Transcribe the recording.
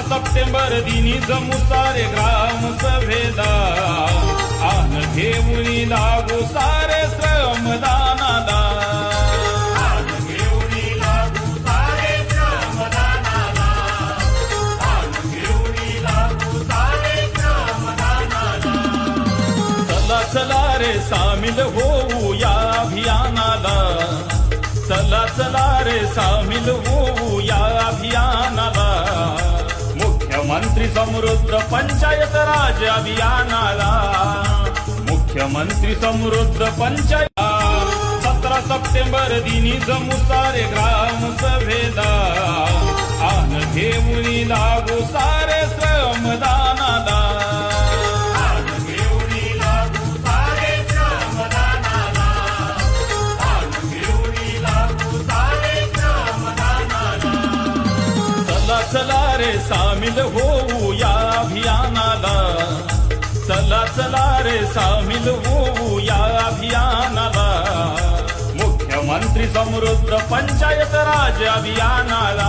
September दिनी जमू सारे ग्राम सभेला आन घेऊनी लागू सारे श्रमदानाला आन घेऊनी लागू सारे श्रमदानाला आन घेऊनी लागू सारे श्रमदानाला चला चला रे सामील होऊ या अभियानाला चला चला रे सामील होऊ या अभियानाला मुख्यमंत्री समृद्ध पंचायत राज अभियानाला मुख्यमंत्री समृद्ध पंचायत 17 सप्टेंबर दिनी जमू सारे ग्राम सभेला आन घेऊनी लागू सारे श्रमदानाला आन घेऊनी लागू सारे श्रमदानाला आन घेऊनी लागू सारे श्रमदानाला चला चला रे सामील होऊ या अभियानाला चला चला रे सामील होऊ या अभियानाला मुख्यमंत्री समृद्ध पंचायत राज अभियानाला